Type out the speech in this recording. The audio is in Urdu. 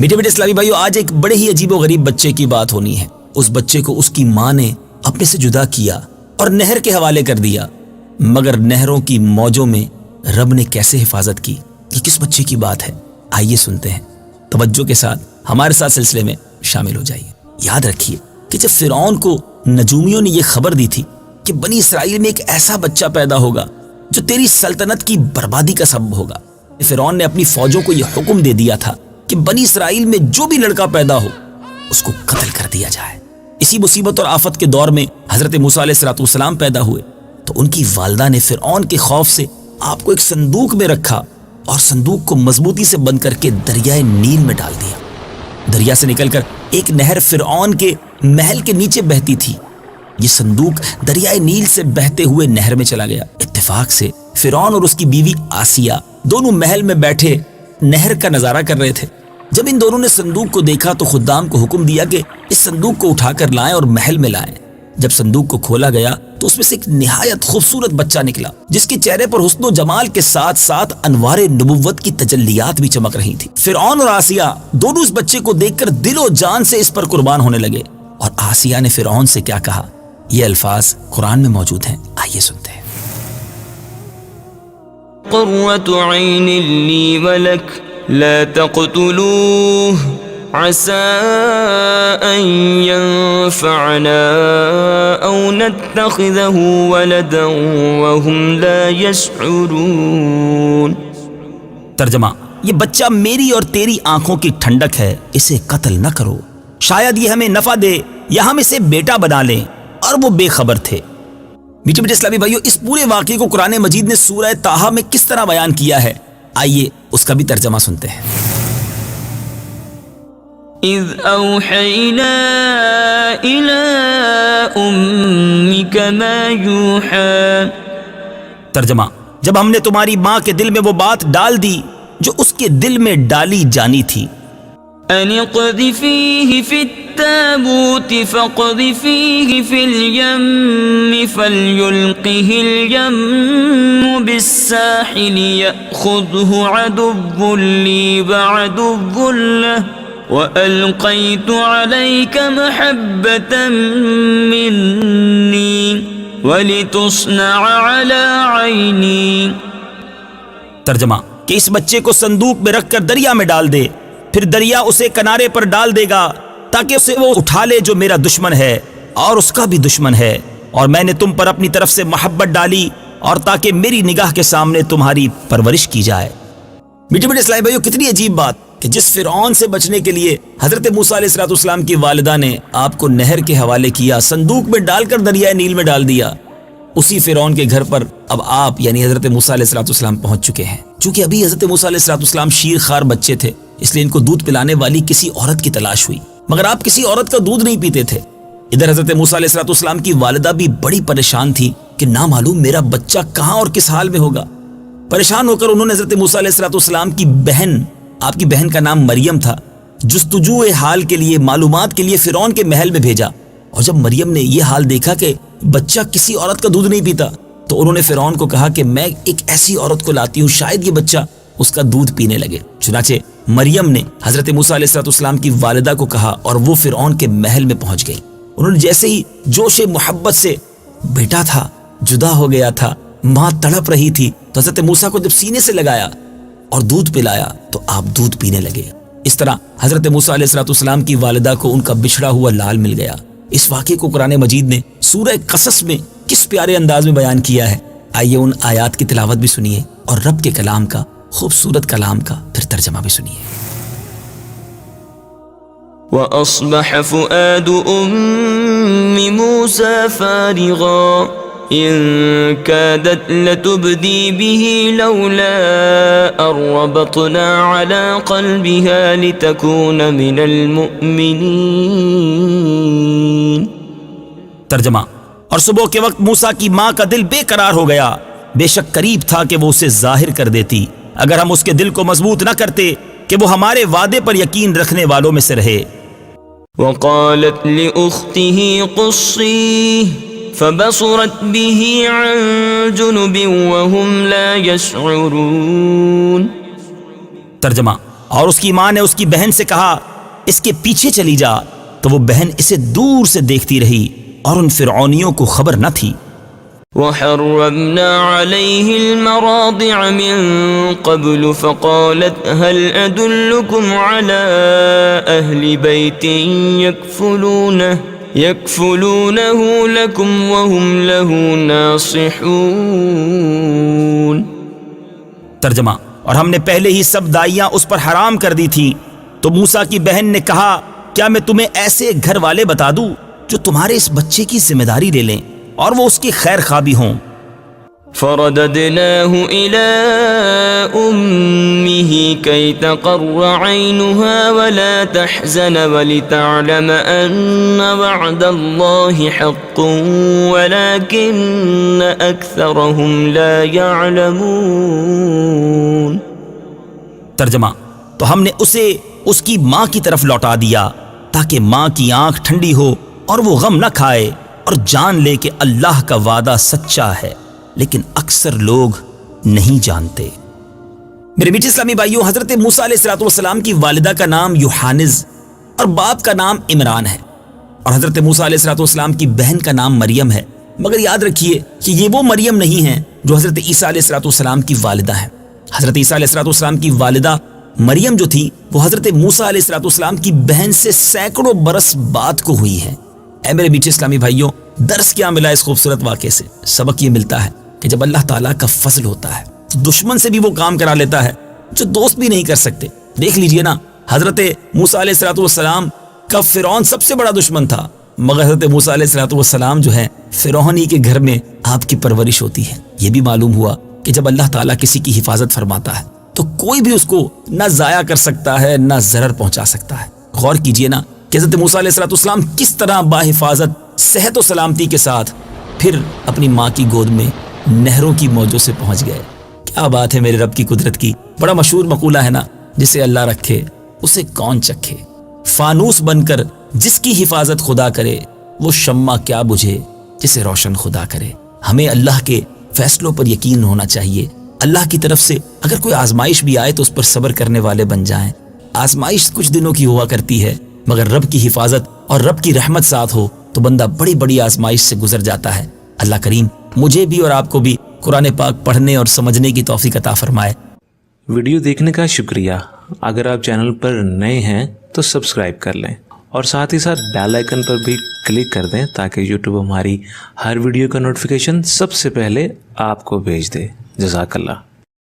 میٹھے میٹھے اسلامی بھائیو، آج ایک بڑے ہی عجیب و غریب بچے کی بات ہونی ہے۔ اس بچے کو اس کی ماں نے اپنے سے جدا کیا اور نہر کے حوالے کر دیا، مگر نہروں کی موجوں میں رب نے کیسے حفاظت کی، یہ کس بچے کی بات ہے؟ آئیے سنتے ہیں، توجہ کے ساتھ ہمارے ساتھ سلسلے میں شامل ہو جائیے۔ یاد رکھیے کہ جب فرعون کو نجومیوں نے یہ خبر دی تھی کہ بنی اسرائیل میں ایک ایسا بچہ پیدا ہوگا جو تیری سلطنت کی بربادی کا سبب ہوگا، فرعون نے اپنی فوجوں کو یہ حکم دے دیا تھا کہ بنی اسرائیل میں جو بھی لڑکا پیدا ہو اس کو قتل کر دیا جائے۔ اسی مصیبت اور آفت کے دور میں حضرت موسیٰ علیہ السلام پیدا ہوئے تو ان کی والدہ نے فرعون کے خوف سے آپ کو ایک صندوق میں رکھا اور صندوق کو مضبوطی سے بند کر کے دریائے نیل میں ڈال دیا۔ دریا سے نکل کر ایک نہر فرعون کے محل کے نیچے بہتی تھی۔ یہ صندوق دریائے نیل سے بہتے ہوئے نہر میں چلا گیا۔ اتفاق سے فرعون اور اس کی بیوی آسیہ دونوں محل میں بیٹھے نہر کا نظارہ کر رہے تھے۔ جب ان دونوں نے صندوق کو دیکھا تو خدام کو حکم دیا کہ اس صندوق کو اٹھا کر لائیں اور محل میں لائیں۔ جب صندوق کو کھولا گیا تو اس میں سے ایک نہایت خوبصورت بچہ نکلا جس کے چہرے پر حسن و جمال کے ساتھ ساتھ انوار نبوت کی تجلیات بھی چمک رہی تھی۔ فرعون اور آسیہ دونوں اس بچے کو دیکھ کر دل و جان سے اس پر قربان ہونے لگے۔ اور آسیہ نے فرعون سے کیا کہا، یہ الفاظ قرآن میں موجود ہیں، آئیے سنتے ہیں۔ قرۃ عین لی ولک لا تقتلوه عسى أن ينفعنا أو نتخذه ولدا وهم لا يشعرون۔ ترجمہ، یہ بچہ میری اور تیری آنکھوں کی ٹھنڈک ہے، اسے قتل نہ کرو، شاید یہ ہمیں نفع دے یا ہم اسے بیٹا بنا لیں، اور وہ بے خبر تھے۔ میٹھے میٹھے اسلامی بھائیو، اس پورے واقعے کو قرآن مجید نے سورہ طٰہٰ میں کس طرح بیان کیا ہے، آئیے اس کا بھی ترجمہ سنتے ہیں۔ اذ اوحینا الی امک ما یوحی۔ ترجمہ، جب ہم نے تمہاری ماں کے دل میں وہ بات ڈال دی جو اس کے دل میں ڈالی جانی تھی۔ ان اقذفیہ فی التابوت فاقذفیہ فی الیم فلیلقہ الیم بالساحل یأخذہ عدو لی وعدو لہ وألقیت علیک محبة منی ولتصنع علی عینی۔ ترجمہ، کہ اس بچے کو صندوق میں رکھ کر دریا میں ڈال دے، پھر دریا اسے کنارے پر ڈال دے گا تاکہ اسے وہ اٹھا لے جو میرا دشمن ہے اور اس کا بھی دشمن ہے، اور میں نے تم پر اپنی طرف سے محبت ڈالی اور تاکہ میری نگاہ کے سامنے تمہاری پرورش کی جائے۔ میٹھے میٹھے اسلامی بھائیو، کتنی عجیب بات کہ جس فرعون سے بچنے کے لیے حضرت موسیٰ علیہ السلام کی والدہ نے آپ کو نہر کے حوالے کیا، صندوق میں ڈال کر دریائے نیل میں ڈال دیا، اسی فرعون کے گھر پر اب آپ یعنی حضرت موسیٰ علیہ السلام پہنچ چکے ہیں۔ چونکہ ابھی حضرت موسیٰ علیہ السلام شیر خوار بچے تھے، اس لیے ان کو دودھ پلانے والی کسی عورت کی تلاش ہوئی، مگر آپ کسی عورت کا دودھ نہیں پیتے تھے۔ ادھر حضرت موسیٰ علیہ السلام کی والدہ بھی بڑی پریشان تھی کہ نہ معلوم میرا بچہ کہاں اور کس حال میں ہوگا۔ پریشان ہو کر انہوں نے حضرت موسیٰ علیہ السلام کی بہن، آپ کی بہن کا نام مریم تھا، جستجو حال کے لیے، معلومات کے لیے فرعون کے محل میں بھیجا۔ اور جب مریم نے یہ حال دیکھا کہ بچہ کسی عورت کا دودھ نہیں پیتا تو انہوں نے فرعون کو کہا کہ میں ایک ایسی عورت کو لاتی ہوں، شاید یہ بچہ اس کا دودھ پینے لگے۔ چنانچہ مریم نے حضرت موسیٰ علیہ السلام کی والدہ کو کہا اور وہ فرعون کے محل میں پہنچ گئی۔ انہوں نے جیسے ہی جوش محبت سے، بیٹا تھا جدا ہو گیا تھا، ماں تڑپ رہی تھی، تو حضرت موسیٰ کو جب سینے سے لگایا اور دودھ پلایا تو آپ دودھ پینے لگے۔ اس طرح حضرت موسیٰ علیہ السلام کی والدہ کو ان کا بچھڑا ہوا لال مل گیا۔ اس واقعے کو قرآن مجید نے سورہ قصص میں کس پیارے انداز میں بیان کیا ہے، آئیے ان آیات کی تلاوت بھی سنیے اور رب کے کلام کا، خوبصورت کلام کا پھر ترجمہ بھی سنیے۔ وَأَصْبَحَ فُؤَادُ أُمِّ مُوسَى فَارِغًا إِن كَادَتْ لَتُبْدِي بِهِ لَوْلَا أَن رَّبَطْنَا عَلَى قَلْبِهَا لِتَكُونَ مِنَ الْمُؤْمِنِينَ۔ ترجمہ، اور صبح کے وقت موسیٰ کی ماں کا دل بے قرار ہو گیا، بے شک قریب تھا کہ وہ اسے ظاہر کر دیتی اگر ہم اس کے دل کو مضبوط نہ کرتے کہ وہ ہمارے وعدے پر یقین رکھنے والوں میں سے رہے۔ وقالت لأخته قصيه فبصرت به عن جنب وهم لا يشعرون۔ ترجمہ، اور اس کی ماں نے اس کی بہن سے کہا اس کے پیچھے چلی جا، تو وہ بہن اسے دور سے دیکھتی رہی اور ان فرعونیوں کو خبر نہ تھی۔ وحرمنا عليه المراضع من قبل فقالت هل أدلكم على أهل بيت يكفلونه لكم وهم له ناصحون۔ ترجمہ، اور ہم نے پہلے ہی سب دائیاں اس پر حرام کر دی تھی، تو موسیٰ کی بہن نے کہا کیا میں تمہیں ایسے گھر والے بتا دوں جو تمہارے اس بچے کی ذمہ داری لے لیں اور وہ اس کی خیر خواہ بھی ہوں۔ فرددناه إلى أمه كي تقر عينها ولا تحزن ولتعلم أن وعد الله حق ولكن أكثرهم لا يعلمون۔ ترجمہ، تو ہم نے اسے اس کی ماں کی طرف لوٹا دیا تاکہ ماں کی آنکھ ٹھنڈی ہو اور وہ غم نہ کھائے اور جان لے کہ اللہ کا وعدہ سچا ہے، لیکن اکثر لوگ نہیں جانتے۔ میرے میٹھے اسلامی بھائیوں، حضرت موسیٰ علیہ السلام کی والدہ کا نام یوحانز اور باپ کا نام عمران ہے، اور حضرت موسیٰ علیہ السلام کی بہن کا نام مریم ہے، مگر یاد رکھیے کہ یہ وہ مریم نہیں ہے جو حضرت عیسیٰ علیہ السلام کی والدہ ہے۔ حضرت عیسیٰ علیہ السلام کی والدہ مریم جو تھی وہ حضرت موسیٰ علیہ السلام کی بہن سے سینکڑوں برس بعد کو ہوئی ہے۔ اے میرے میٹھے اسلامی بھائیوں، درس کیا ملا اس خوبصورت واقعے سے؟ سبق یہ ملتا ہے کہ جب اللہ تعالیٰ کا فضل ہوتا ہے تو دشمن سے بھی وہ کام کرا لیتا ہے جو دوست بھی نہیں کر سکتے۔ دیکھ لیجئے نا، حضرت موسیٰ علیہ السلام کا فرعون سب سے بڑا دشمن تھا، مگر حضرت موسیٰ علیہ السلام جو ہے فرعونی کے گھر میں آپ کی پرورش ہوتی ہے۔ یہ بھی معلوم ہوا کہ جب اللہ تعالیٰ کسی کی حفاظت فرماتا ہے تو کوئی بھی اس کو نہ ضائع کر سکتا ہے نہ ضرر پہنچا سکتا ہے۔ غور کیجئے نا کہ حضرت موسیٰ علیہ السلام کس طرح باحفاظت صحت و سلامتی کے ساتھ پھر اپنی ماں کی گود میں نہروں کی موجوں سے پہنچ گئے۔ کیا بات ہے میرے رب کی قدرت کی۔ بڑا مشہور مقولہ ہے نا، جسے اللہ رکھے اسے کون چکھے۔ فانوس بن کر جس کی حفاظت خدا کرے، وہ شمع کیا بجھے جسے روشن خدا کرے۔ ہمیں اللہ کے فیصلوں پر یقین ہونا چاہیے۔ اللہ کی طرف سے اگر کوئی آزمائش بھی آئے تو اس پر صبر کرنے والے بن جائیں۔ آزمائش کچھ دنوں کی ہوا کرتی ہے، مگر رب کی حفاظت اور رب کی رحمت ساتھ ہو تو بندہ بڑی بڑی آزمائش سے گزر جاتا ہے۔ اللہ کریم مجھے بھی اور آپ کو بھی قرآن پاک پڑھنے اور سمجھنے کی توفیق عطا فرمائے۔ ویڈیو دیکھنے کا شکریہ۔ اگر آپ چینل پر نئے ہیں تو سبسکرائب کر لیں اور ساتھ ہی ساتھ بیل آئیکن پر بھی کلک کر دیں تاکہ یوٹیوب ہماری ہر ویڈیو کا نوٹیفیکیشن سب سے پہلے آپ کو بھیج دے۔ جزاک اللہ۔